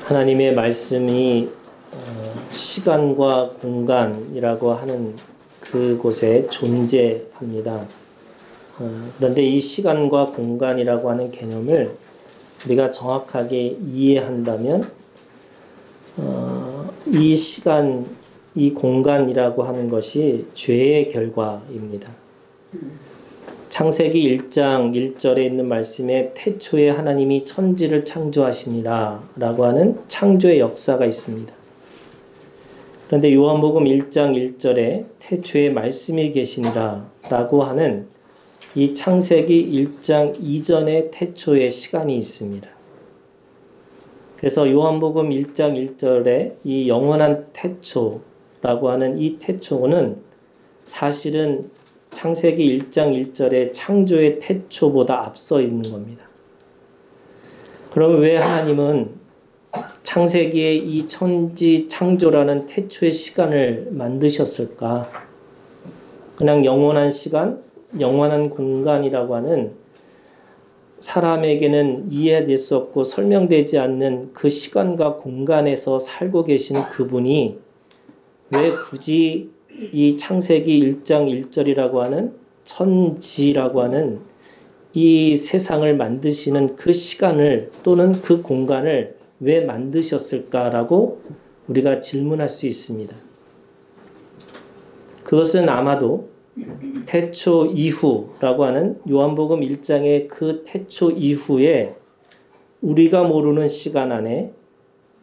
하나님의 말씀이 시간과 공간이라고 하는 그곳에 존재합니다. 그런데 이 시간과 공간이라고 하는 개념을 우리가 정확하게 이해한다면 이 시간, 이 공간이라고 하는 것이 죄의 결과입니다. 창세기 1장 1절에 있는 말씀에 태초에 하나님이 천지를 창조하시니라 라고 하는 창조의 역사가 있습니다. 그런데 요한복음 1장 1절에 태초에 말씀이 계시니라 라고 하는 이 창세기 1장 이전의 태초의 시간이 있습니다. 그래서 요한복음 1장 1절에 이 영원한 태초라고 하는 이 태초는 사실은 창세기 1장 1절의 창조의 태초보다 앞서 있는 겁니다. 그럼 왜 하나님은 창세기의 이 천지 창조라는 태초의 시간을 만드셨을까? 그냥 영원한 시간, 영원한 공간이라고 하는 사람에게는 이해될 수 없고 설명되지 않는 그 시간과 공간에서 살고 계신 그분이 왜 굳이 이 창세기 1장 1절이라고 하는 천지라고 하는 이 세상을 만드시는 그 시간을 또는 그 공간을 왜 만드셨을까라고 우리가 질문할 수 있습니다. 그것은 아마도 태초 이후라고 하는 요한복음 1장의 그 태초 이후에 우리가 모르는 시간 안에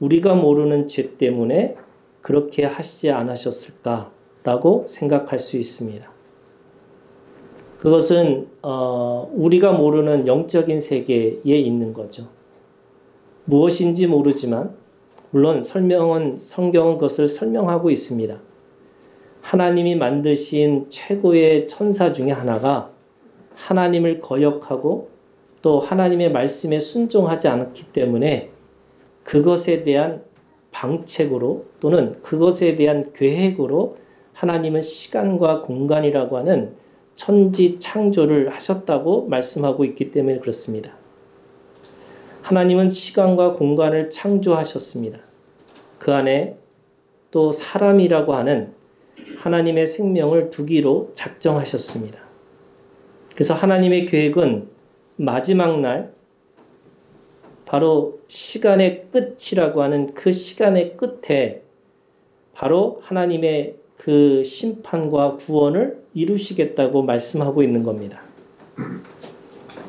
우리가 모르는 죄 때문에 그렇게 하시지 않으셨을까라고 생각할 수 있습니다. 그것은 우리가 모르는 영적인 세계에 있는 거죠. 무엇인지 모르지만 물론 성경은 그것을 설명하고 있습니다. 하나님이 만드신 최고의 천사 중에 하나가 하나님을 거역하고 또 하나님의 말씀에 순종하지 않았기 때문에 그것에 대한 방책으로 또는 그것에 대한 계획으로 하나님은 시간과 공간이라고 하는 천지 창조를 하셨다고 말씀하고 있기 때문에 그렇습니다. 하나님은 시간과 공간을 창조하셨습니다. 그 안에 또 사람이라고 하는 하나님의 생명을 두기로 작정하셨습니다. 그래서 하나님의 계획은 마지막 날 바로 시간의 끝이라고 하는 그 시간의 끝에 바로 하나님의 그 심판과 구원을 이루시겠다고 말씀하고 있는 겁니다.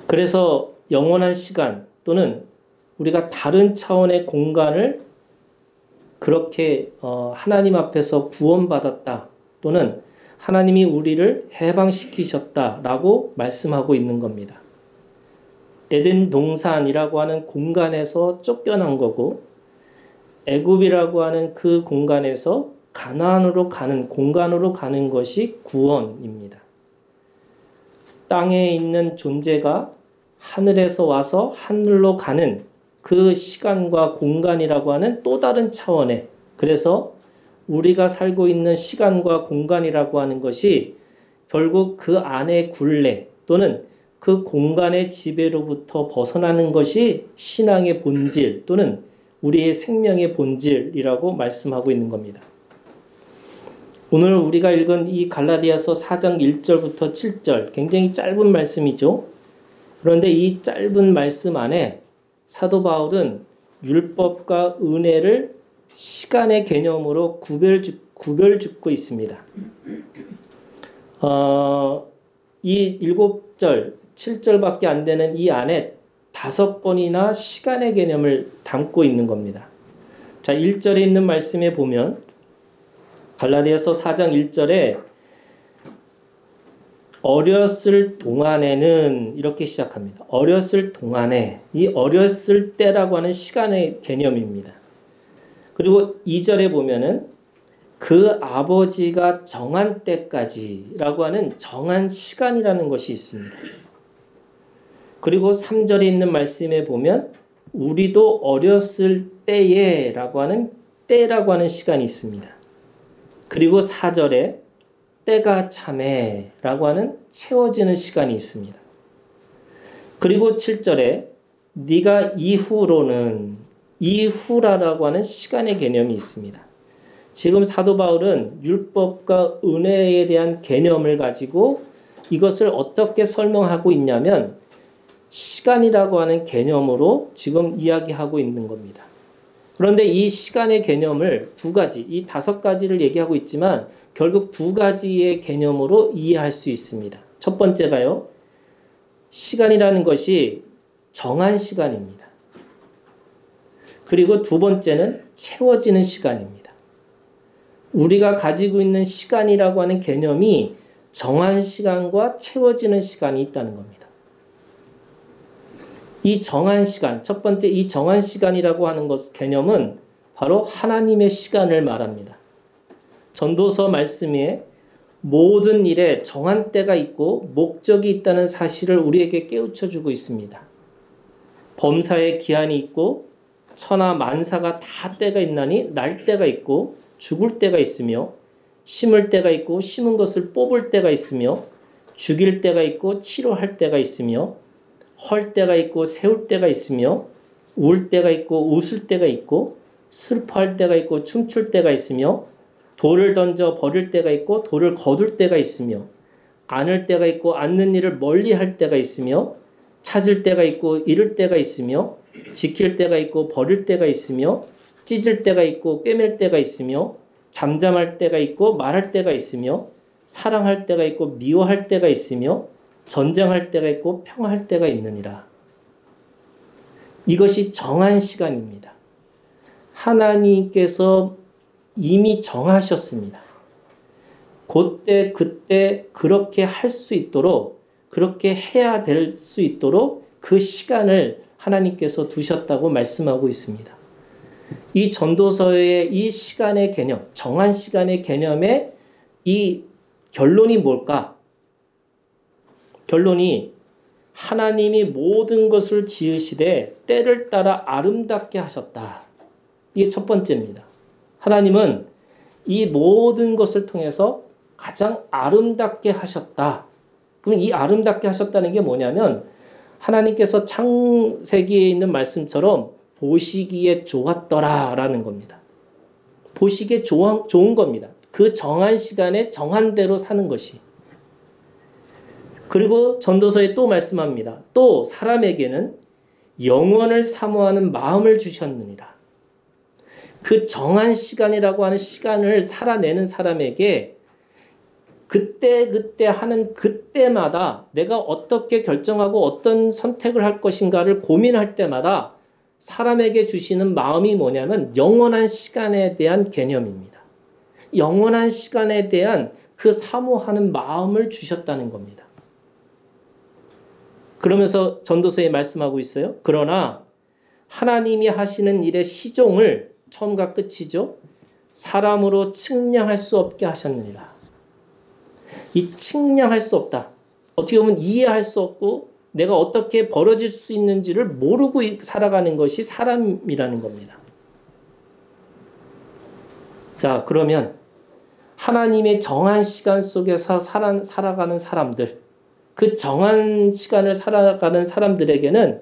그래서 영원한 시간 또는 우리가 다른 차원의 공간을 그렇게 하나님 앞에서 구원받았다 또는 하나님이 우리를 해방시키셨다라고 말씀하고 있는 겁니다. 에덴 동산이라고 하는 공간에서 쫓겨난 거고 애굽이라고 하는 그 공간에서 가나안으로 가는 공간으로 가는 것이 구원입니다. 땅에 있는 존재가 하늘에서 와서 하늘로 가는 그 시간과 공간이라고 하는 또 다른 차원에 그래서 우리가 살고 있는 시간과 공간이라고 하는 것이 결국 그 안의 굴레 또는 그 공간의 지배로부터 벗어나는 것이 신앙의 본질 또는 우리의 생명의 본질이라고 말씀하고 있는 겁니다. 오늘 우리가 읽은 이 갈라디아서 4장 1절부터 7절 굉장히 짧은 말씀이죠. 그런데 이 짧은 말씀 안에 사도 바울은 율법과 은혜를 시간의 개념으로 구별짓고 있습니다. 이 7절, 7절밖에 안 되는 이 안에 5번이나 시간의 개념을 담고 있는 겁니다. 자, 1절에 있는 말씀에 보면 갈라디아서 4장 1절에 어렸을 동안에는 이렇게 시작합니다. 어렸을 동안에 이 어렸을 때라고 하는 시간의 개념입니다. 그리고 2절에 보면은 그 아버지가 정한 때까지라고 하는 정한 시간이라는 것이 있습니다. 그리고 3절에 있는 말씀에 보면 우리도 어렸을 때에라고 하는 때라고 하는 시간이 있습니다. 그리고 4절에 때가 참에라고 하는 채워지는 시간이 있습니다. 그리고 7절에 네가 이후로는 이후라라고 하는 시간의 개념이 있습니다. 지금 사도 바울은 율법과 은혜에 대한 개념을 가지고 이것을 어떻게 설명하고 있냐면 시간이라고 하는 개념으로 지금 이야기하고 있는 겁니다. 그런데 이 시간의 개념을 두 가지, 이 5가지를 얘기하고 있지만 결국 2가지의 개념으로 이해할 수 있습니다. 첫 번째가요, 시간이라는 것이 정한 시간입니다. 그리고 두 번째는 채워지는 시간입니다. 우리가 가지고 있는 시간이라고 하는 개념이 정한 시간과 채워지는 시간이 있다는 겁니다. 이 정한 시간, 첫 번째 이 정한 시간이라고 하는 개념은 바로 하나님의 시간을 말합니다. 전도서 말씀에 모든 일에 정한 때가 있고 목적이 있다는 사실을 우리에게 깨우쳐주고 있습니다. 범사에 기한이 있고 천하 만사가 다 때가 있나니 날 때가 있고 죽을 때가 있으며 심을 때가 있고 심은 것을 뽑을 때가 있으며 죽일 때가 있고 치료할 때가 있으며 헐 때가 있고 세울 때가 있으며 울 때가 있고 웃을 때가 있고 슬퍼할 때가 있고 춤출 때가 있으며 돌을 던져 버릴 때가 있고 돌을 거둘 때가 있으며 안을 때가 있고 않는 일을 멀리할 때가 있으며 찾을 때가 있고 잃을 때가 있으며 지킬 때가 있고 버릴 때가 있으며 찢을 때가 있고 꿰맬 때가 있으며 잠잠할 때가 있고 말할 때가 있으며 사랑할 때가 있고 미워할 때가 있으며 전쟁할 때가 있고 평화할 때가 있느니라. 이것이 정한 시간입니다. 하나님께서 이미 정하셨습니다. 그때 그때 그렇게 할 수 있도록, 그렇게 해야 될 수 있도록 그 시간을 하나님께서 두셨다고 말씀하고 있습니다. 이 전도서의 이 시간의 개념, 정한 시간의 개념의 이 결론이 뭘까? 결론이 하나님이 모든 것을 지으시되 때를 따라 아름답게 하셨다. 이게 첫 번째입니다. 하나님은 이 모든 것을 통해서 가장 아름답게 하셨다. 그럼 이 아름답게 하셨다는 게 뭐냐면 하나님께서 창세기에 있는 말씀처럼 보시기에 좋았더라라는 겁니다. 보시기에 좋은 겁니다. 그 정한 시간에 정한 대로 사는 것이. 그리고 전도서에 또 말씀합니다. 또 사람에게는 영원을 사모하는 마음을 주셨느니라. 그 정한 시간이라고 하는 시간을 살아내는 사람에게 그때 하는 그때마다 내가 어떻게 결정하고 어떤 선택을 할 것인가를 고민할 때마다 사람에게 주시는 마음이 뭐냐면 영원한 시간에 대한 개념입니다. 영원한 시간에 대한 그 사모하는 마음을 주셨다는 겁니다. 그러면서 전도서에 말씀하고 있어요. 그러나 하나님이 하시는 일의 시종을 처음과 끝이죠. 사람으로 측량할 수 없게 하셨느니라. 이 측량할 수 없다. 어떻게 보면 이해할 수 없고 내가 어떻게 벌어질 수 있는지를 모르고 살아가는 것이 사람이라는 겁니다. 자, 그러면 하나님의 정한 시간 속에서 살아가는 사람들, 그 정한 시간을 살아가는 사람들에게는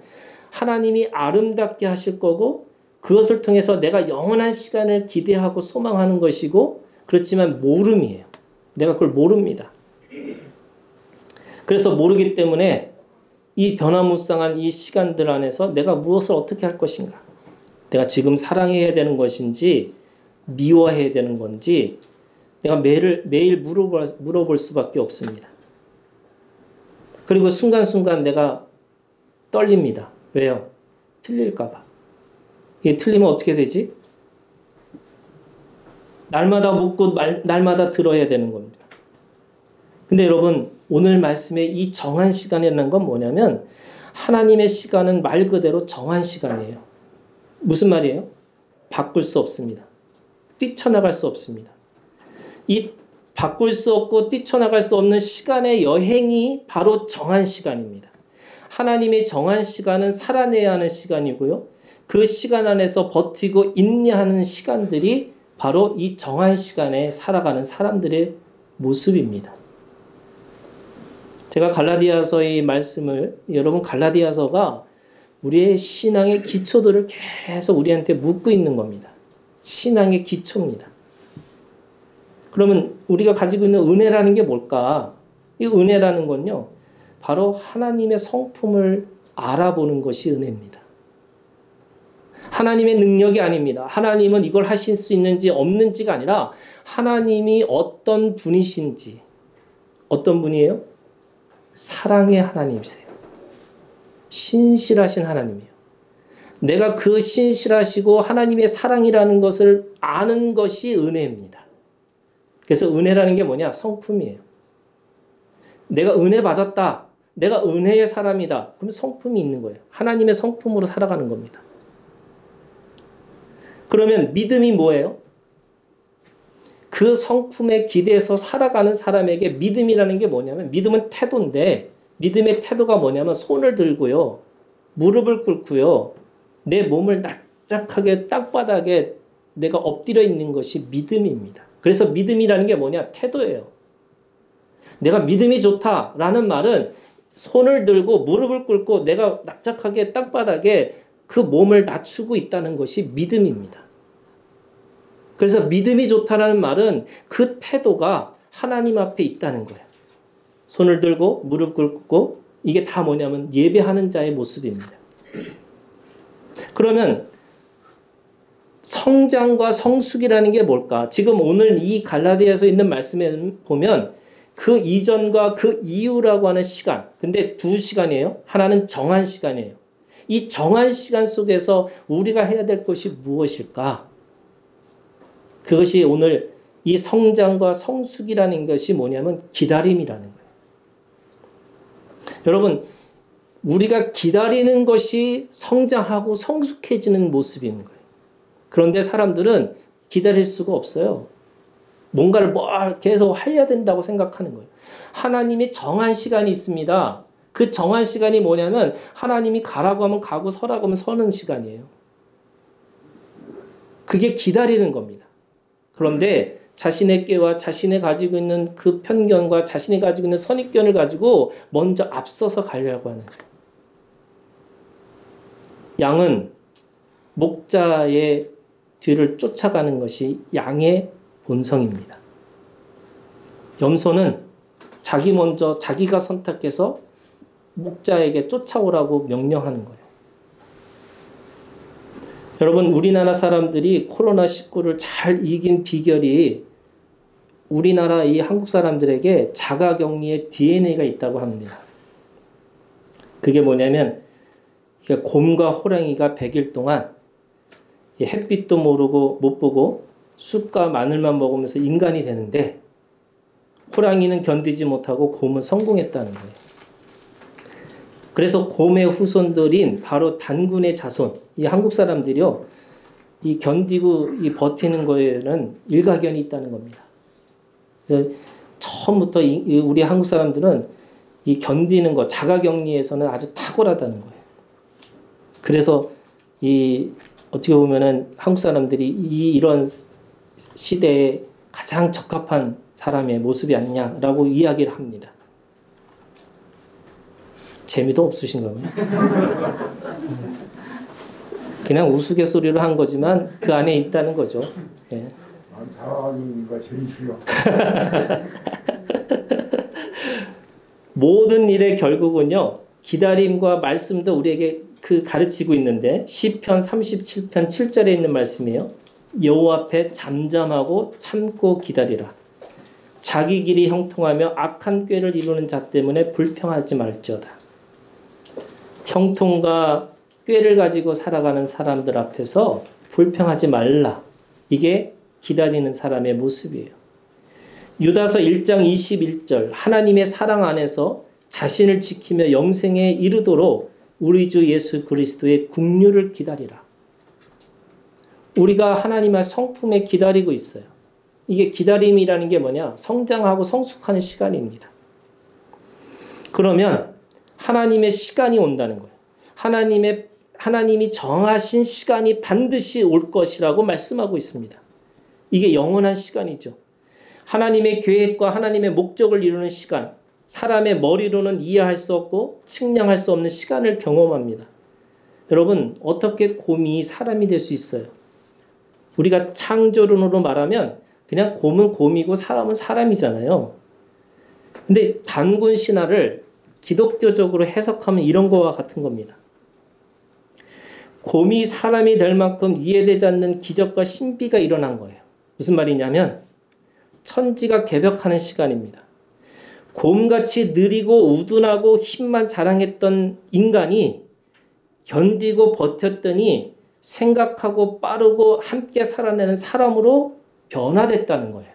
하나님이 아름답게 하실 거고 그것을 통해서 내가 영원한 시간을 기대하고 소망하는 것이고 그렇지만 모름이에요. 내가 그걸 모릅니다. 그래서 모르기 때문에 이 변화무쌍한 이 시간들 안에서 내가 무엇을 어떻게 할 것인가? 내가 지금 사랑해야 되는 것인지 미워해야 되는 건지 내가 매일 물어볼 수밖에 없습니다. 그리고 순간순간 내가 떨립니다. 왜요? 틀릴까 봐. 이게 틀리면 어떻게 되지? 날마다 묻고 날마다 들어야 되는 겁니다. 근데 여러분 오늘 말씀의 이 정한 시간이라는 건 뭐냐면 하나님의 시간은 말 그대로 정한 시간이에요. 무슨 말이에요? 바꿀 수 없습니다. 뛰쳐나갈 수 없습니다. 이 바꿀 수 없고 뛰쳐나갈 수 없는 시간의 여행이 바로 정한 시간입니다. 하나님의 정한 시간은 살아내야 하는 시간이고요. 그 시간 안에서 버티고 인내하는 시간들이 바로 이 정한 시간에 살아가는 사람들의 모습입니다. 제가 갈라디아서의 말씀을 여러분 갈라디아서가 우리의 신앙의 기초들을 계속 우리한테 묻고 있는 겁니다. 신앙의 기초입니다. 그러면 우리가 가지고 있는 은혜라는 게 뭘까? 이 은혜라는 건요, 바로 하나님의 성품을 알아보는 것이 은혜입니다. 하나님의 능력이 아닙니다. 하나님은 이걸 하실 수 있는지 없는지가 아니라 하나님이 어떤 분이신지. 어떤 분이에요? 사랑의 하나님이세요. 신실하신 하나님이에요. 내가 그 신실하시고 하나님의 사랑이라는 것을 아는 것이 은혜입니다. 그래서 은혜라는 게 뭐냐? 성품이에요. 내가 은혜 받았다. 내가 은혜의 사람이다. 그럼 성품이 있는 거예요. 하나님의 성품으로 살아가는 겁니다. 그러면 믿음이 뭐예요? 그 성품에 기대서 살아가는 사람에게 믿음이라는 게 뭐냐면, 믿음은 태도인데, 믿음의 태도가 뭐냐면 손을 들고요, 무릎을 꿇고요, 내 몸을 납작하게 땅바닥에 내가 엎드려 있는 것이 믿음입니다. 그래서 믿음이라는 게 뭐냐? 태도예요. 내가 믿음이 좋다라는 말은 손을 들고 무릎을 꿇고 내가 납작하게 땅바닥에 그 몸을 낮추고 있다는 것이 믿음입니다. 그래서 믿음이 좋다라는 말은 그 태도가 하나님 앞에 있다는 거예요. 손을 들고 무릎 꿇고, 이게 다 뭐냐면 예배하는 자의 모습입니다. 그러면 성장과 성숙이라는 게 뭘까? 지금 오늘 이 갈라디아서 있는 말씀에 보면 그 이전과 그 이후라고 하는 시간, 근데 두 시간이에요. 하나는 정한 시간이에요. 이 정한 시간 속에서 우리가 해야 될 것이 무엇일까? 그것이 오늘 이 성장과 성숙이라는 것이 뭐냐면 기다림이라는 거예요. 여러분, 우리가 기다리는 것이 성장하고 성숙해지는 모습인 거예요. 그런데 사람들은 기다릴 수가 없어요. 뭔가를 계속 해야 된다고 생각하는 거예요. 하나님이 정한 시간이 있습니다. 그 정한 시간이 뭐냐면 하나님이 가라고 하면 가고 서라고 하면 서는 시간이에요. 그게 기다리는 겁니다. 그런데 자신의 꾀와 자신이 가지고 있는 그 편견과 자신이 가지고 있는 선입견을 가지고 먼저 앞서서 가려고 하는 거예요. 양은 목자의 뒤를 쫓아가는 것이 양의 본성입니다. 염소는 자기가 선택해서 목자에게 쫓아오라고 명령하는 거예요. 여러분, 우리나라 사람들이 코로나19를 잘 이긴 비결이 우리나라 이 한국 사람들에게 자가격리의 DNA가 있다고 합니다. 그게 뭐냐면 곰과 호랑이가 100일 동안 햇빛도 모르고 못 보고 쑥과 마늘만 먹으면서 인간이 되는데, 호랑이는 견디지 못하고 곰은 성공했다는 거예요. 그래서 곰의 후손들인 바로 단군의 자손, 이 한국 사람들이요, 이 견디고 이 버티는 거에는 일가견이 있다는 겁니다. 그래서 처음부터 우리 한국 사람들은 이 견디는 것, 자가격리에서는 아주 탁월하다는 거예요. 그래서 어떻게 보면은 한국 사람들이 이런 시대에 가장 적합한 사람의 모습이 아니냐라고 이야기를 합니다. 재미도 없으신가 봐요. 그냥 우스갯소리로 한 거지만 그 안에 있다는 거죠. 예. 난 잘하니까 제일 싫어. 모든 일의 결국은요, 기다림과 말씀도 우리에게 가르치고 있는데, 시편 37편 7절에 있는 말씀이에요. 여호와 앞에 잠잠하고 참고 기다리라. 자기 길이 형통하며 악한 꾀를 이루는 자 때문에 불평하지 말지어다. 형통과 꾀를 가지고 살아가는 사람들 앞에서 불평하지 말라. 이게 기다리는 사람의 모습이에요. 유다서 1장 21절, 하나님의 사랑 안에서 자신을 지키며 영생에 이르도록 우리 주 예수 그리스도의 긍휼을 기다리라. 우리가 하나님의 성품에 기다리고 있어요. 이게 기다림이라는 게 뭐냐? 성장하고 성숙하는 시간입니다. 그러면 하나님의 시간이 온다는 거예요. 하나님이 정하신 시간이 반드시 올 것이라고 말씀하고 있습니다. 이게 영원한 시간이죠. 하나님의 계획과 하나님의 목적을 이루는 시간, 사람의 머리로는 이해할 수 없고 측량할 수 없는 시간을 경험합니다. 여러분, 어떻게 곰이 사람이 될 수 있어요? 우리가 창조론으로 말하면 그냥 곰은 곰이고 사람은 사람이잖아요. 근데 단군 신화를 기독교적으로 해석하면 이런 거와 같은 겁니다. 곰이 사람이 될 만큼 이해되지 않는 기적과 신비가 일어난 거예요. 무슨 말이냐면 천지가 개벽하는 시간입니다. 곰같이 느리고 우둔하고 힘만 자랑했던 인간이 견디고 버텼더니 생각하고 빠르고 함께 살아내는 사람으로 변화됐다는 거예요.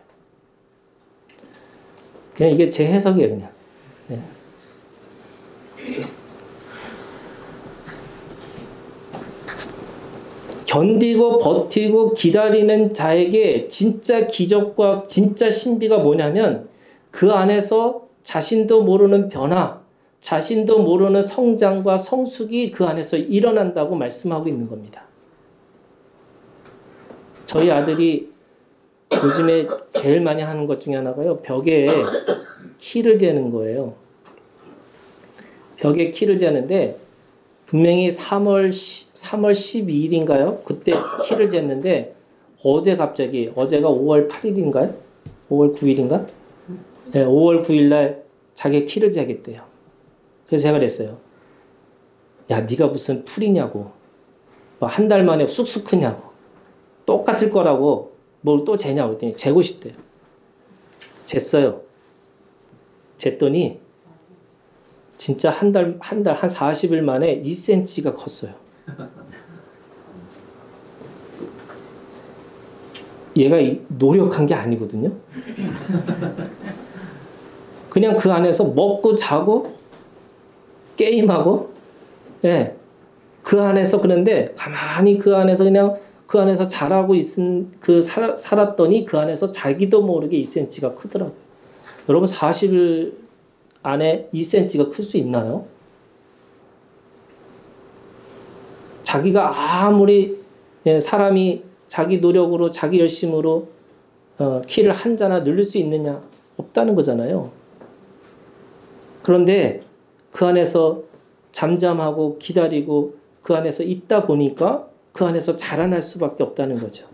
그냥 이게 제 해석이에요, 그냥. 네. 견디고 버티고 기다리는 자에게 진짜 기적과 진짜 신비가 뭐냐면 그 안에서 자신도 모르는 변화, 자신도 모르는 성장과 성숙이 그 안에서 일어난다고 말씀하고 있는 겁니다. 저희 아들이 요즘에 제일 많이 하는 것 중에 하나가요. 벽에 키를 재는 거예요. 벽에 키를 재는데 분명히 3월 12일인가요? 그때 키를 쟀는데 어제가 5월 8일인가요? 5월 9일인가? 네, 5월 9일 날 자기 키를 재겠대요. 그래서 제가 그랬어요. 야, 네가 무슨 풀이냐고. 뭐 한 달 만에 쑥쑥 크냐고. 똑같을 거라고 뭘 또 재냐고 그랬더니 재고 싶대요. 쟀어요. 쟀더니 진짜 한 40일 만에 2cm가 컸어요. 얘가 노력한 게 아니거든요. 그냥 그 안에서 먹고 자고 게임하고, 예, 그 안에서 그런데 가만히 그 안에서 그냥 그 안에서 자라고 살았더니 그 안에서 자기도 모르게 2cm가 크더라고요. 여러분 40일 안에 2cm가 클 수 있나요? 자기가 아무리 사람이 자기 노력으로 자기 열심으로 키를 한 자나 늘릴 수 있느냐? 없다는 거잖아요. 그런데 그 안에서 잠잠하고 기다리고 그 안에서 있다 보니까 그 안에서 자라날 수밖에 없다는 거죠.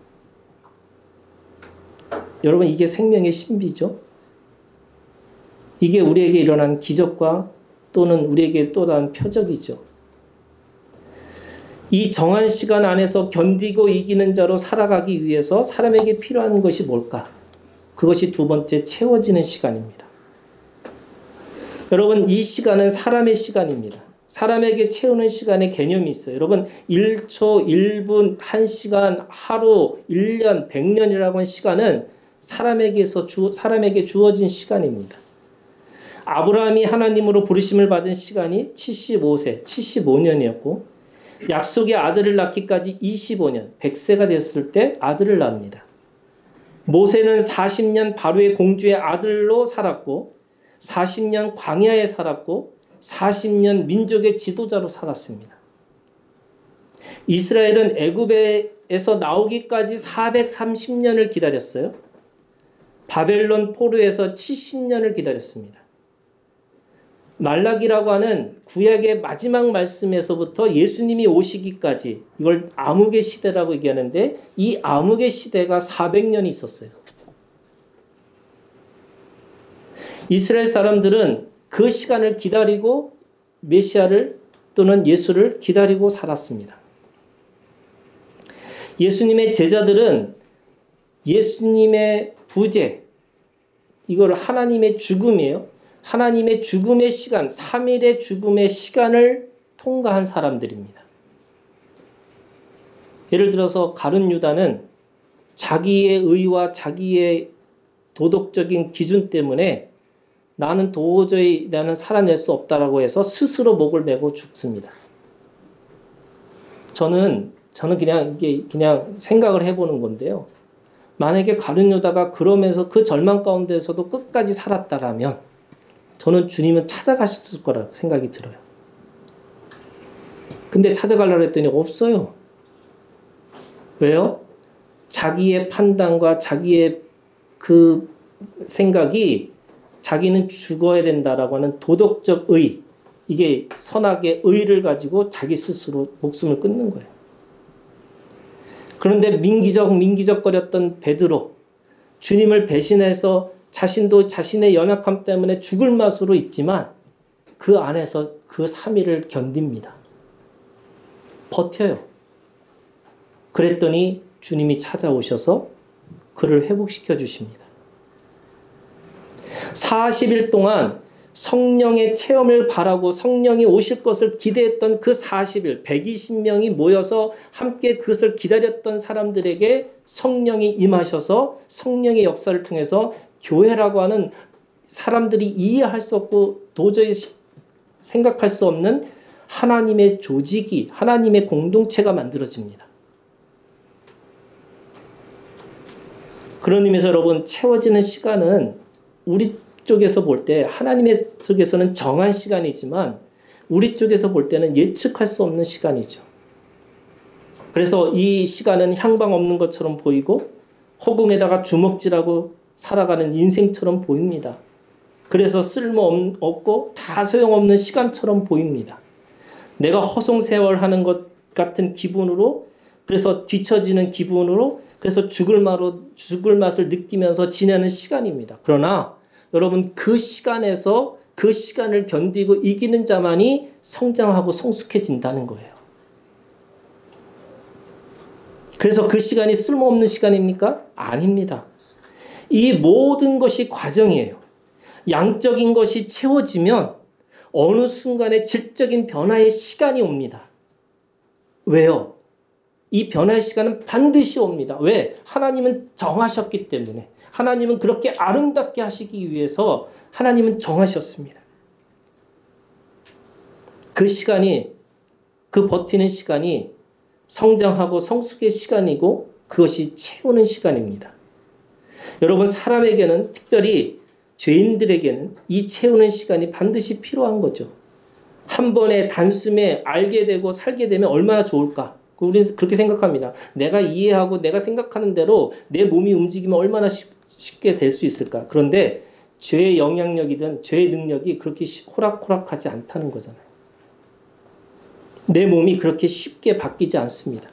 여러분 이게 생명의 신비죠. 이게 우리에게 일어난 기적과 또는 우리에게 또 다른 표적이죠. 이 정한 시간 안에서 견디고 이기는 자로 살아가기 위해서 사람에게 필요한 것이 뭘까? 그것이 두 번째 채워지는 시간입니다. 여러분 이 시간은 사람의 시간입니다. 사람에게 채우는 시간의 개념이 있어요. 여러분 1초, 1분, 1시간, 하루, 1년, 100년이라고 하는 시간은 사람에게 주어진 시간입니다. 아브라함이 하나님으로 부르심을 받은 시간이 75세, 75년이었고 약속의 아들을 낳기까지 25년, 100세가 됐을 때 아들을 낳습니다. 모세는 40년 바로의 공주의 아들로 살았고 40년 광야에 살았고 40년 민족의 지도자로 살았습니다. 이스라엘은 애굽에서 나오기까지 430년을 기다렸어요. 바벨론 포로에서 70년을 기다렸습니다. 말라기라고 하는 구약의 마지막 말씀에서부터 예수님이 오시기까지 이걸 암흑의 시대라고 얘기하는데 이 암흑의 시대가 400년이 있었어요. 이스라엘 사람들은 그 시간을 기다리고 메시아를 또는 예수를 기다리고 살았습니다. 예수님의 제자들은 예수님의 부재, 이걸 하나님의 죽음이에요. 하나님의 죽음의 시간, 3일의 죽음의 시간을 통과한 사람들입니다. 예를 들어서 가룟 유다는 자기의 의와 자기의 도덕적인 기준 때문에 나는 살아낼 수 없다라고 해서 스스로 목을 매고 죽습니다. 저는 그냥 생각을 해보는 건데요. 만약에 가룟 유다가 그러면서 그 절망 가운데서도 끝까지 살았다라면 저는 주님은 찾아가셨을 거라고 생각이 들어요. 근데 찾아가려고 했더니 없어요. 왜요? 자기의 판단과 자기의 그 생각이 자기는 죽어야 된다라고 하는 도덕적 의, 이게 선악의 의를 가지고 자기 스스로 목숨을 끊는 거예요. 그런데 민기적거렸던 베드로, 주님을 배신해서 자신도 자신의 연약함 때문에 죽을 맛으로 있지만 그 안에서 그 3일을 견딥니다. 버텨요. 그랬더니 주님이 찾아오셔서 그를 회복시켜 주십니다. 40일 동안 성령의 체험을 바라고 성령이 오실 것을 기대했던 그 40일, 120명이 모여서 함께 그것을 기다렸던 사람들에게 성령이 임하셔서 성령의 역사를 통해서 교회라고 하는 사람들이 이해할 수 없고 도저히 생각할 수 없는 하나님의 조직이, 하나님의 공동체가 만들어집니다. 그런 의미에서 여러분, 채워지는 시간은 우리 쪽에서 볼 때 하나님의 쪽에서는 정한 시간이지만 우리 쪽에서 볼 때는 예측할 수 없는 시간이죠. 그래서 이 시간은 향방 없는 것처럼 보이고 허공에다가 주먹질하고 살아가는 인생처럼 보입니다. 그래서 쓸모없고 다 소용없는 시간처럼 보입니다. 내가 허송세월하는 것 같은 기분으로, 그래서 뒤처지는 기분으로, 그래서 죽을 맛을 느끼면서 지내는 시간입니다. 그러나 여러분, 그 시간에서 그 시간을 견디고 이기는 자만이 성장하고 성숙해진다는 거예요. 그래서 그 시간이 쓸모없는 시간입니까? 아닙니다. 이 모든 것이 과정이에요. 양적인 것이 채워지면 어느 순간에 질적인 변화의 시간이 옵니다. 왜요? 이 변화의 시간은 반드시 옵니다. 왜? 하나님은 정하셨기 때문에. 하나님은 그렇게 아름답게 하시기 위해서 하나님은 정하셨습니다. 그 시간이, 그 버티는 시간이 성장하고 성숙의 시간이고 그것이 채우는 시간입니다. 여러분, 사람에게는, 특별히 죄인들에게는 이 채우는 시간이 반드시 필요한 거죠. 한 번에 단숨에 알게 되고 살게 되면 얼마나 좋을까? 우리는 그렇게 생각합니다. 내가 이해하고 내가 생각하는 대로 내 몸이 움직이면 얼마나 쉽게 될 수 있을까? 그런데 죄의 영향력이든 죄의 능력이 그렇게 호락호락하지 않다는 거잖아요. 내 몸이 그렇게 쉽게 바뀌지 않습니다.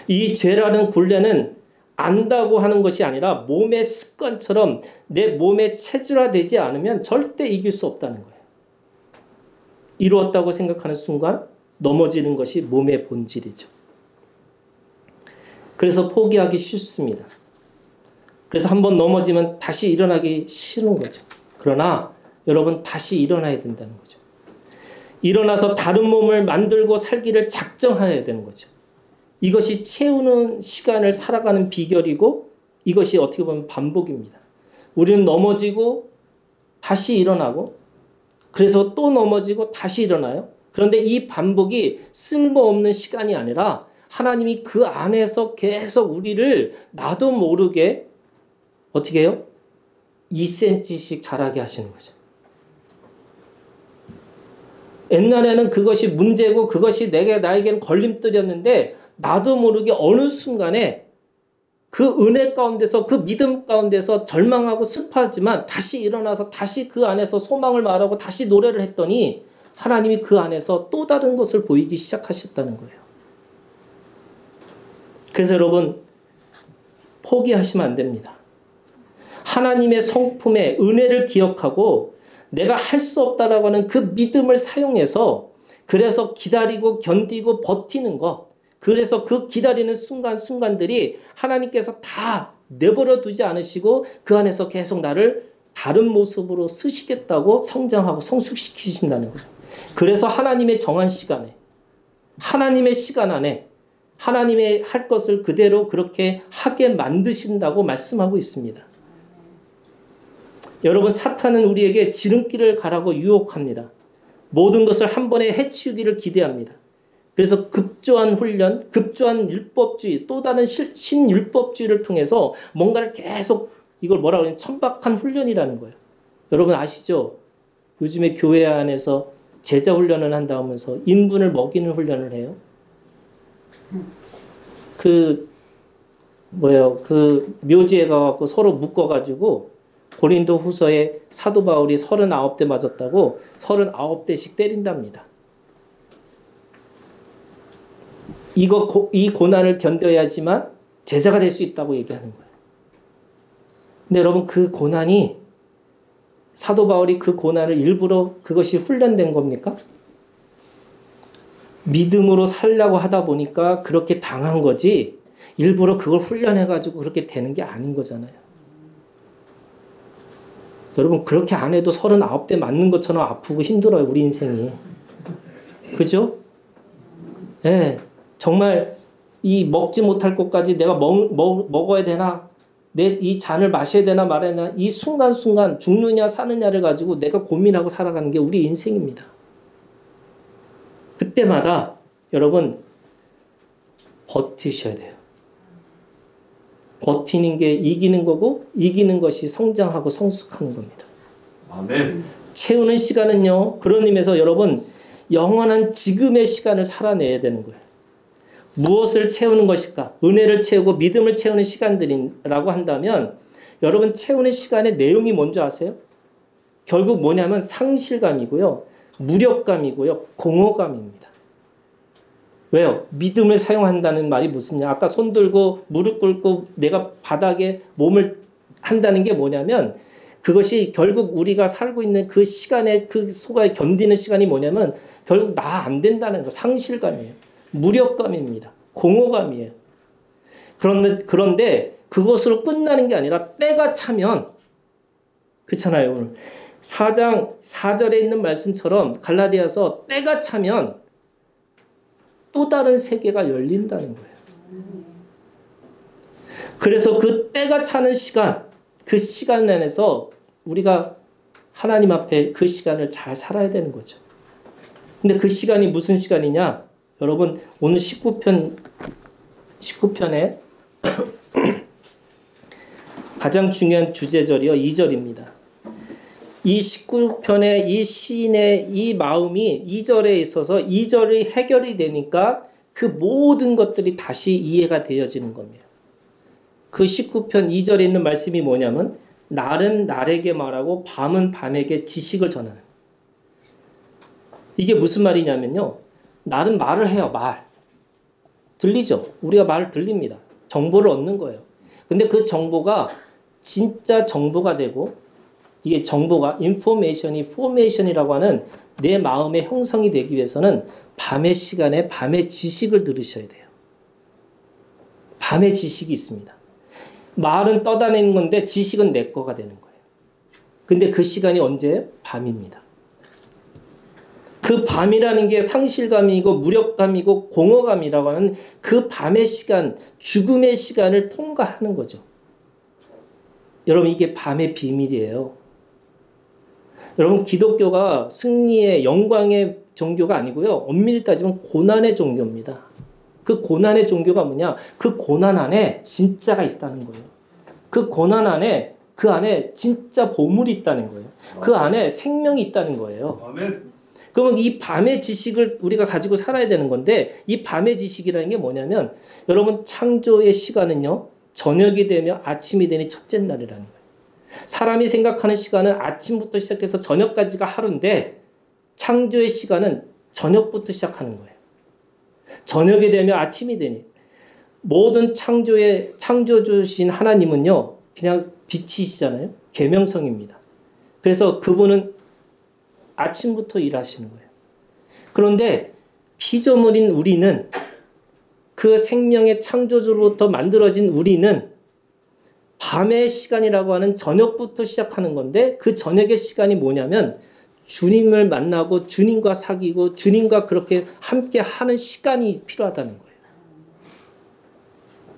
이 죄라는 굴레는 안다고 하는 것이 아니라 몸의 습관처럼 내 몸에 체질화되지 않으면 절대 이길 수 없다는 거예요. 이루었다고 생각하는 순간 넘어지는 것이 몸의 본질이죠. 그래서 포기하기 쉽습니다. 그래서 한번 넘어지면 다시 일어나기 싫은 거죠. 그러나 여러분, 다시 일어나야 된다는 거죠. 일어나서 다른 몸을 만들고 살기를 작정해야 되는 거죠. 이것이 채우는 시간을 살아가는 비결이고 이것이 어떻게 보면 반복입니다. 우리는 넘어지고 다시 일어나고 그래서 또 넘어지고 다시 일어나요. 그런데 이 반복이 쓸모없는 시간이 아니라 하나님이 그 안에서 계속 우리를 나도 모르게 어떻게 해요? 2cm씩 자라게 하시는 거죠. 옛날에는 그것이 문제고 그것이 나에게는 걸림돌이었는데 나도 모르게 어느 순간에 그 은혜 가운데서, 그 믿음 가운데서 절망하고 슬퍼하지만 다시 일어나서 다시 그 안에서 소망을 말하고 다시 노래를 했더니 하나님이 그 안에서 또 다른 것을 보이기 시작하셨다는 거예요. 그래서 여러분, 포기하시면 안 됩니다. 하나님의 성품의 은혜를 기억하고 내가 할 수 없다라고 하는 그 믿음을 사용해서 그래서 기다리고 견디고 버티는 것, 그래서 그 기다리는 순간순간들이 하나님께서 다 내버려 두지 않으시고 그 안에서 계속 나를 다른 모습으로 쓰시겠다고 성장하고 성숙시키신다는 거예요. 그래서 하나님의 정한 시간에, 하나님의 시간 안에 하나님의 할 것을 그대로 그렇게 하게 만드신다고 말씀하고 있습니다. 여러분, 사탄은 우리에게 지름길을 가라고 유혹합니다. 모든 것을 한 번에 해치우기를 기대합니다. 그래서 급조한 훈련, 급조한 율법주의, 또 다른 신율법주의를 통해서 뭔가를 계속, 이걸 뭐라고 하냐면 천박한 훈련이라는 거예요. 여러분 아시죠? 요즘에 교회 안에서 제자 훈련을 한다면서 인분을 먹이는 훈련을 해요. 그 묘지에 가갖고 서로 묶어가지고 고린도 후서에 사도 바울이 39대 맞았다고 39대씩 때린답니다. 이 고난을 견뎌야지만 제자가 될 수 있다고 얘기하는 거예요. 근데 여러분, 그 고난이 사도 바울이 그 고난을 일부러 그것이 훈련된 겁니까? 믿음으로 살려고 하다 보니까 그렇게 당한 거지, 일부러 그걸 훈련해가지고 그렇게 되는 게 아닌 거잖아요. 여러분, 그렇게 안 해도 39대 맞는 것처럼 아프고 힘들어요, 우리 인생이. 그죠? 예. 네, 정말 이 먹지 못할 것까지 내가 먹어야 되나? 이 잔을 마셔야 되나 말아야 되나? 이 순간순간 죽느냐 사느냐를 가지고 내가 고민하고 살아가는 게 우리 인생입니다. 그때마다 여러분 버티셔야 돼요. 버티는 게 이기는 거고, 이기는 것이 성장하고 성숙하는 겁니다. 아멘. 채우는 시간은요, 그런 의미에서 여러분 영원한 지금의 시간을 살아내야 되는 거예요. 무엇을 채우는 것일까? 은혜를 채우고 믿음을 채우는 시간들이라고 한다면, 여러분 채우는 시간의 내용이 뭔지 아세요? 결국 뭐냐면 상실감이고요, 무력감이고요, 공허감입니다. 왜요? 믿음을 사용한다는 말이 무슨냐? 아까 손 들고 무릎 꿇고 내가 바닥에 몸을 한다는 게 뭐냐면, 그것이 결국 우리가 살고 있는 그 시간에, 그 속에 견디는 시간이 뭐냐면 결국 나 안 된다는 거, 상실감이에요. 무력감입니다. 공허감이에요. 그런데 그것으로 끝나는 게 아니라 때가 차면, 그렇잖아요. 오늘 4장 4절에 있는 말씀처럼 갈라디아서 때가 차면 또 다른 세계가 열린다는 거예요. 그래서 그 때가 차는 시간, 그 시간 안에서 우리가 하나님 앞에 그 시간을 잘 살아야 되는 거죠. 근데 그 시간이 무슨 시간이냐? 여러분, 오늘 19편에 가장 중요한 주제절이요, 2절입니다. 이 19편의 이 시인의 이 마음이 2절에 있어서 2절이 해결이 되니까 그 모든 것들이 다시 이해가 되어지는 겁니다. 그 19편 2절에 있는 말씀이 뭐냐면, 날은 날에게 말하고 밤은 밤에게 지식을 전하는. 이게 무슨 말이냐면요, 날은 말을 해요. 말 들리죠? 우리가 말을 들립니다. 정보를 얻는 거예요. 근데 그 정보가 진짜 정보가 되고, 이게 정보가 인포메이션이 포메이션이라고 하는 내 마음의 형성이 되기 위해서는 밤의 시간에 밤의 지식을 들으셔야 돼요. 밤의 지식이 있습니다. 말은 떠다니는 건데 지식은 내 거가 되는 거예요. 근데 그 시간이 언제예요? 밤입니다. 그 밤이라는 게 상실감이고 무력감이고 공허감이라고 하는 그 밤의 시간, 죽음의 시간을 통과하는 거죠. 여러분, 이게 밤의 비밀이에요. 여러분, 기독교가 승리의 영광의 종교가 아니고요, 엄밀히 따지면 고난의 종교입니다. 그 고난의 종교가 뭐냐? 그 고난 안에 진짜가 있다는 거예요. 그 고난 안에, 그 안에 진짜 보물이 있다는 거예요. 그 안에 생명이 있다는 거예요. 아멘. 그러면 이 밤의 지식을 우리가 가지고 살아야 되는 건데, 이 밤의 지식이라는 게 뭐냐면, 여러분, 창조의 시간은요, 저녁이 되며 아침이 되니 첫째 날이라는 거예요. 사람이 생각하는 시간은 아침부터 시작해서 저녁까지가 하루인데, 창조의 시간은 저녁부터 시작하는 거예요. 저녁이 되며 아침이 되니. 모든 창조주신 하나님은요, 그냥 빛이시잖아요. 계명성입니다. 그래서 그분은 아침부터 일하시는 거예요. 그런데 피조물인 우리는, 그 생명의 창조주로부터 만들어진 우리는 밤의 시간이라고 하는 저녁부터 시작하는 건데, 그 저녁의 시간이 뭐냐면 주님을 만나고 주님과 사귀고 주님과 그렇게 함께 하는 시간이 필요하다는 거예요.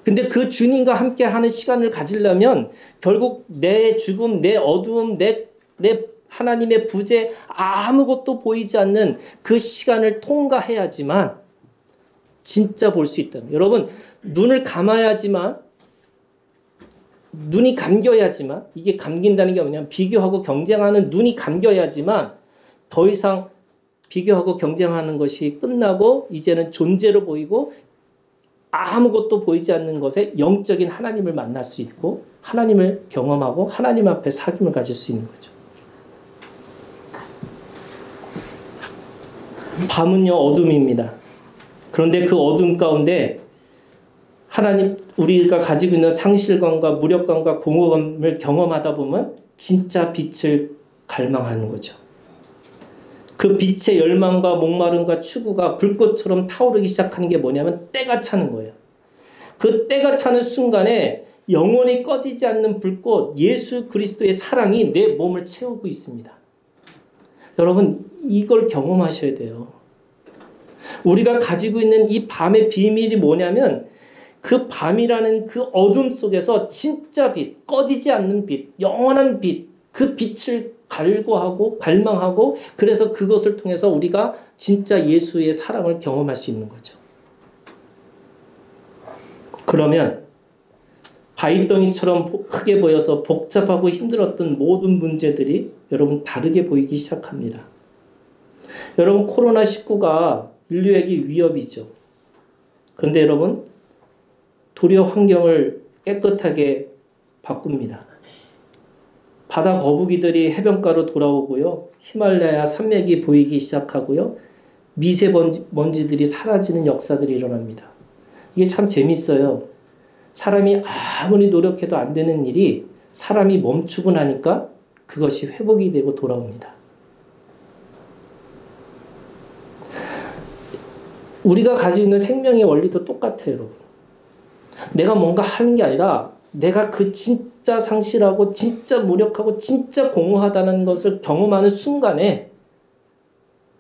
근데 그 주님과 함께 하는 시간을 가지려면 결국 내 죽음, 내 어두움, 내 하나님의 부재, 아무것도 보이지 않는 그 시간을 통과해야지만 진짜 볼 수 있다. 여러분, 눈을 감아야지만, 눈이 감겨야지만, 이게 감긴다는 게 뭐냐면 비교하고 경쟁하는 눈이 감겨야지만 더 이상 비교하고 경쟁하는 것이 끝나고 이제는 존재로 보이고 아무것도 보이지 않는 것에 영적인 하나님을 만날 수 있고 하나님을 경험하고 하나님 앞에 사귐을 가질 수 있는 거죠. 밤은요 어둠입니다. 그런데 그 어둠 가운데 하나님 우리가 가지고 있는 상실감과 무력감과 공허감을 경험하다 보면 진짜 빛을 갈망하는 거죠. 그 빛의 열망과 목마름과 추구가 불꽃처럼 타오르기 시작하는 게 뭐냐면 때가 차는 거예요. 그 때가 차는 순간에 영원히 꺼지지 않는 불꽃 예수 그리스도의 사랑이 내 몸을 채우고 있습니다. 여러분 이걸 경험하셔야 돼요. 우리가 가지고 있는 이 밤의 비밀이 뭐냐면 그 밤이라는 그 어둠 속에서 진짜 빛, 꺼지지 않는 빛, 영원한 빛, 그 빛을 갈구하고 갈망하고 그래서 그것을 통해서 우리가 진짜 예수의 사랑을 경험할 수 있는 거죠. 그러면 바위덩이처럼 크게 보여서 복잡하고 힘들었던 모든 문제들이 여러분 다르게 보이기 시작합니다. 여러분 코로나19가 인류에게 위협이죠. 그런데 여러분 도리어 환경을 깨끗하게 바꿉니다. 바다 거북이들이 해변가로 돌아오고요. 히말라야 산맥이 보이기 시작하고요. 미세먼지들이 사라지는 역사들이 일어납니다. 이게 참 재밌어요. 사람이 아무리 노력해도 안 되는 일이 사람이 멈추고 나니까 그것이 회복이 되고 돌아옵니다. 우리가 가지고 있는 생명의 원리도 똑같아요, 여러분. 내가 뭔가 하는 게 아니라 내가 그 진짜 상실하고 진짜 무력하고 진짜 공허하다는 것을 경험하는 순간에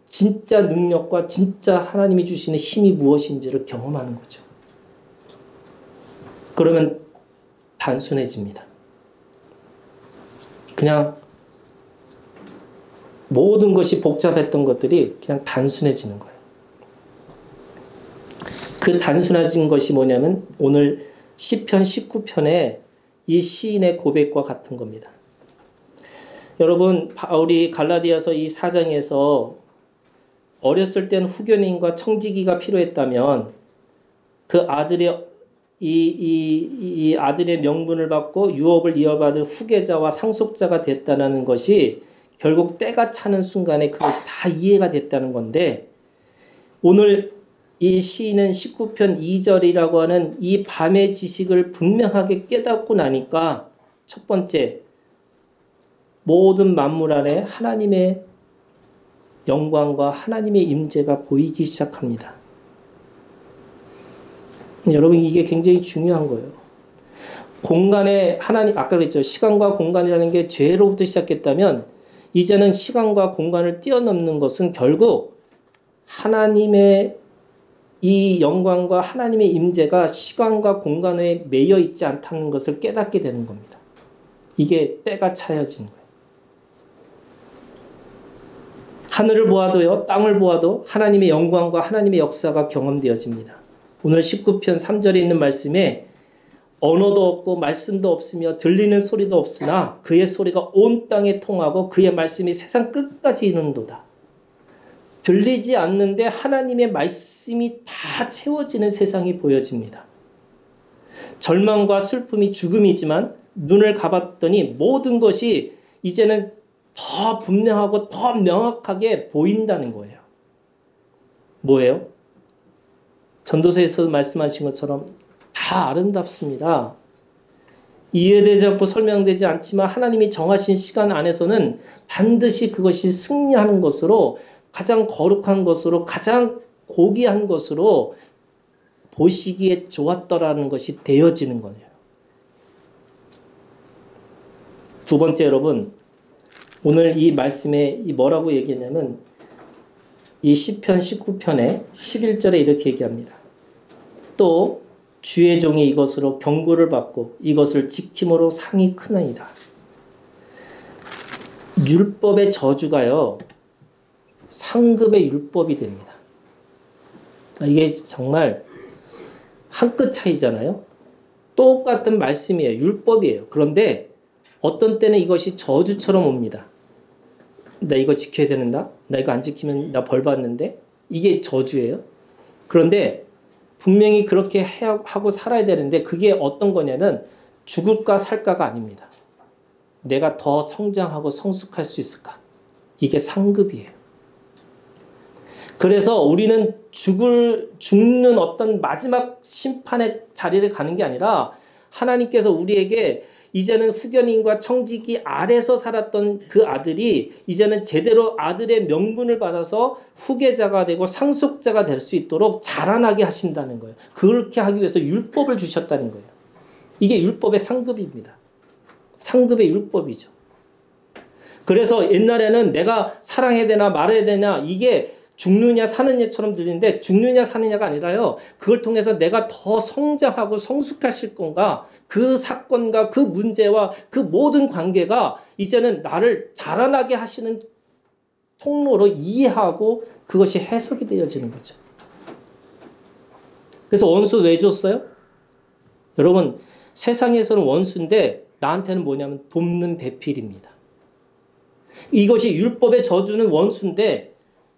진짜 능력과 진짜 하나님이 주시는 힘이 무엇인지를 경험하는 거죠. 그러면 단순해집니다. 그냥 모든 것이 복잡했던 것들이 그냥 단순해지는 거예요. 그 단순해진 것이 뭐냐면 오늘 시편 19편의 이 시인의 고백과 같은 겁니다. 여러분 바울이 갈라디아서 이 4장에서 어렸을 땐 후견인과 청지기가 필요했다면 그 아들의 이 아들의 명분을 받고 유업을 이어받은 후계자와 상속자가 됐다는 것이 결국 때가 차는 순간에 그것이 다 이해가 됐다는 건데 오늘 이 시인은 19편 2절이라고 하는 이 밤의 지식을 분명하게 깨닫고 나니까 첫 번째 모든 만물 안에 하나님의 영광과 하나님의 임재가 보이기 시작합니다. 여러분 이게 굉장히 중요한 거예요. 공간에 하나님 아까 그랬죠. 시간과 공간이라는 게 죄로부터 시작했다면 이제는 시간과 공간을 뛰어넘는 것은 결국 하나님의 이 영광과 하나님의 임재가 시간과 공간에 매여 있지 않다는 것을 깨닫게 되는 겁니다. 이게 때가 차여진 거예요. 하늘을 보아도요, 땅을 보아도 하나님의 영광과 하나님의 역사가 경험되어집니다. 오늘 19편 3절에 있는 말씀에 언어도 없고 말씀도 없으며 들리는 소리도 없으나 그의 소리가 온 땅에 통하고 그의 말씀이 세상 끝까지 이르는도다. 들리지 않는데 하나님의 말씀이 다 채워지는 세상이 보여집니다. 절망과 슬픔이 죽음이지만 눈을 감았더니 모든 것이 이제는 더 분명하고 더 명확하게 보인다는 거예요. 뭐예요? 전도서에서 말씀하신 것처럼 다 아름답습니다. 이해되지 않고 설명되지 않지만 하나님이 정하신 시간 안에서는 반드시 그것이 승리하는 것으로 가장 거룩한 것으로 가장 고귀한 것으로 보시기에 좋았더라는 것이 되어지는 거예요. 두 번째 여러분 오늘 이 말씀에 뭐라고 얘기했냐면 이 시편 19편에 11절에 이렇게 얘기합니다. 또 주의 종이 이것으로 경고를 받고 이것을 지킴으로 상이 크나이다. 율법의 저주가요. 상급의 율법이 됩니다. 이게 정말 한 끗 차이잖아요. 똑같은 말씀이에요. 율법이에요. 그런데 어떤 때는 이것이 저주처럼 옵니다. 나 이거 지켜야 되는다. 나 이거 안 지키면 나 벌 받는데. 이게 저주예요. 그런데 분명히 그렇게 하고 살아야 되는데 그게 어떤 거냐면 죽을까 살까가 아닙니다. 내가 더 성장하고 성숙할 수 있을까? 이게 상급이에요. 그래서 우리는 죽는 어떤 마지막 심판의 자리를 가는 게 아니라 하나님께서 우리에게 이제는 후견인과 청지기 아래서 살았던 그 아들이 이제는 제대로 아들의 명분을 받아서 후계자가 되고 상속자가 될 수 있도록 자라나게 하신다는 거예요. 그렇게 하기 위해서 율법을 주셨다는 거예요. 이게 율법의 상급입니다. 상급의 율법이죠. 그래서 옛날에는 내가 사랑해야 되나 말아야 되나 이게 죽느냐 사느냐처럼 들리는데 죽느냐 사느냐가 아니라요. 그걸 통해서 내가 더 성장하고 성숙하실 건가 그 사건과 그 문제와 그 모든 관계가 이제는 나를 자라나게 하시는 통로로 이해하고 그것이 해석이 되어지는 거죠. 그래서 원수 왜 줬어요? 여러분 세상에서는 원수인데 나한테는 뭐냐면 돕는 배필입니다. 이것이 율법의 저주는 원수인데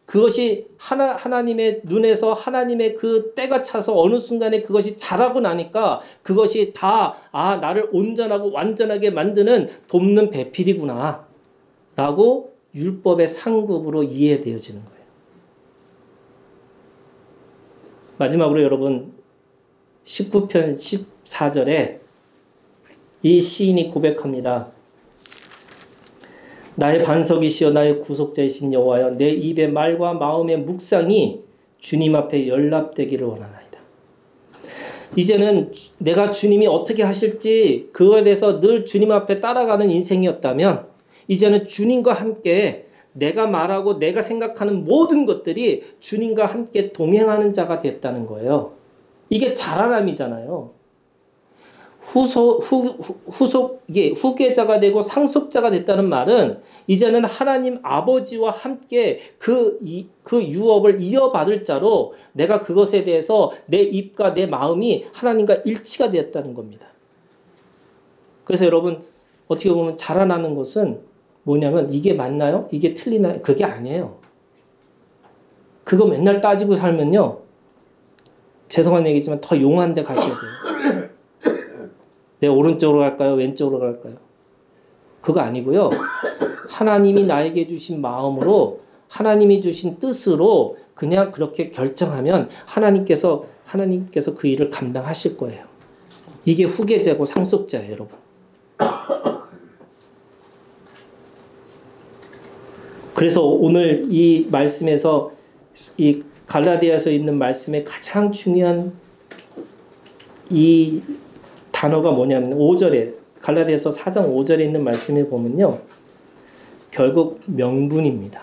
그것이 하나님의 눈에서 하나님의 그 때가 차서 어느 순간에 그것이 자라고 나니까 그것이 다 나를 온전하고 완전하게 만드는 돕는 배필이구나 라고 율법의 상급으로 이해되어지는 거예요. 마지막으로 여러분 19편 14절에 이 시인이 고백합니다. 나의 반석이시여 나의 구속자이신 여호와여 내 입의 말과 마음의 묵상이 주님 앞에 연락되기를 원하나이다. 이제는 내가 주님이 어떻게 하실지 그거에 대해서 늘 주님 앞에 따라가는 인생이었다면 이제는 주님과 함께 내가 말하고 내가 생각하는 모든 것들이 주님과 함께 동행하는 자가 됐다는 거예요. 이게 자라남이잖아요. 후계자가 되고 상속자가 됐다는 말은 이제는 하나님 아버지와 함께 그 유업을 이어받을 자로 내가 그것에 대해서 내 입과 내 마음이 하나님과 일치가 되었다는 겁니다. 그래서 여러분 어떻게 보면 자라나는 것은 뭐냐면 이게 맞나요? 이게 틀리나요? 그게 아니에요. 그거 맨날 따지고 살면요. 죄송한 얘기지만 더 용한 데 가셔야 돼요. 내 오른쪽으로 갈까요? 왼쪽으로 갈까요? 그거 아니고요. 하나님이 나에게 주신 마음으로 하나님이 주신 뜻으로 그냥 그렇게 결정하면 하나님께서 그 일을 감당하실 거예요. 이게 후계자고 상속자예요, 여러분. 그래서 오늘 이 말씀에서 이 갈라디아서 있는 말씀의 가장 중요한 이 단어가 뭐냐면 5절에 갈라디아서 4장 5절에 있는 말씀에 보면요. 결국 명분입니다.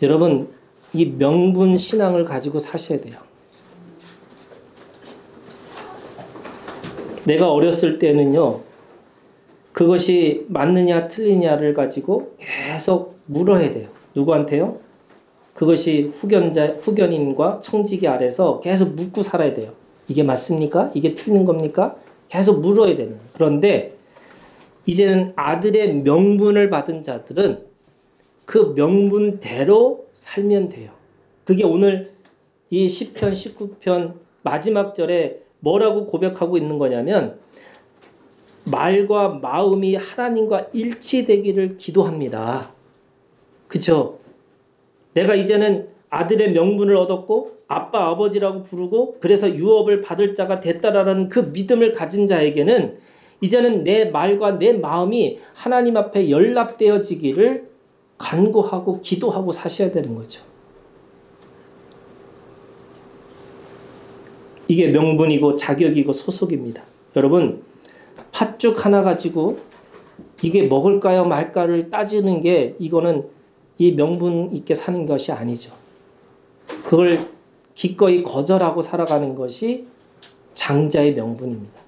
여러분 이 명분 신앙을 가지고 사셔야 돼요. 내가 어렸을 때는요. 그것이 맞느냐 틀리냐를 가지고 계속 물어야 돼요. 누구한테요? 그것이 후견인과 청지기 아래서 계속 묻고 살아야 돼요. 이게 맞습니까? 이게 틀린 겁니까? 계속 물어야 되는 거예요. 그런데 이제는 아들의 명분을 받은 자들은 그 명분대로 살면 돼요. 그게 오늘 이 10편, 19편 마지막 절에 뭐라고 고백하고 있는 거냐면 말과 마음이 하나님과 일치되기를 기도합니다. 그렇죠? 내가 이제는 아들의 명분을 얻었고 아빠 아버지라고 부르고 그래서 유업을 받을 자가 됐다라는 그 믿음을 가진 자에게는 이제는 내 말과 내 마음이 하나님 앞에 연락되어지기를 간구하고 기도하고 사셔야 되는 거죠. 이게 명분이고 자격이고 소속입니다. 여러분 팥죽 하나 가지고 이게 먹을까요 말까를 따지는 게 이거는 이 명분 있게 사는 것이 아니죠. 그걸 기꺼이 거절하고 살아가는 것이 장자의 명분입니다.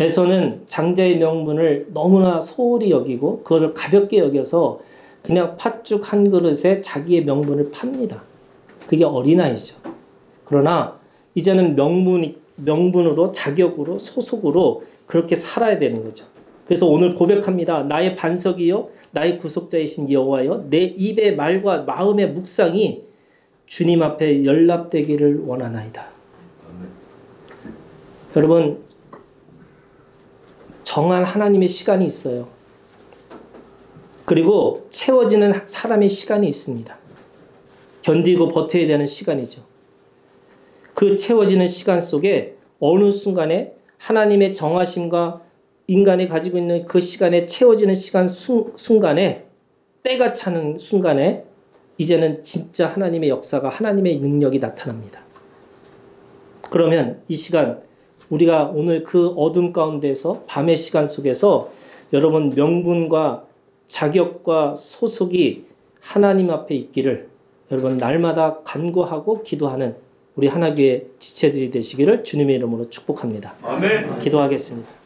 에서는 장자의 명분을 너무나 소홀히 여기고 그것을 가볍게 여겨서 그냥 팥죽 한 그릇에 자기의 명분을 팝니다. 그게 어린아이죠. 그러나 이제는 명분으로 자격으로 소속으로 그렇게 살아야 되는 거죠. 그래서 오늘 고백합니다. 나의 반석이요 나의 구속자이신 여호와여 내 입의 말과 마음의 묵상이 주님 앞에 연락되기를 원하나이다. 여러분, 정한 하나님의 시간이 있어요. 그리고 채워지는 사람의 시간이 있습니다. 견디고 버텨야 되는 시간이죠. 그 채워지는 시간 속에 어느 순간에 하나님의 정하심과 인간이 가지고 있는 그 시간에 채워지는 시간 순간에 때가 차는 순간에 이제는 진짜 하나님의 역사가 하나님의 능력이 나타납니다. 그러면 이 시간 우리가 오늘 그 어둠 가운데서 밤의 시간 속에서 여러분 명분과 자격과 소속이 하나님 앞에 있기를 여러분 날마다 간구하고 기도하는 우리 하나교회 지체들이 되시기를 주님의 이름으로 축복합니다. 아멘. 기도하겠습니다.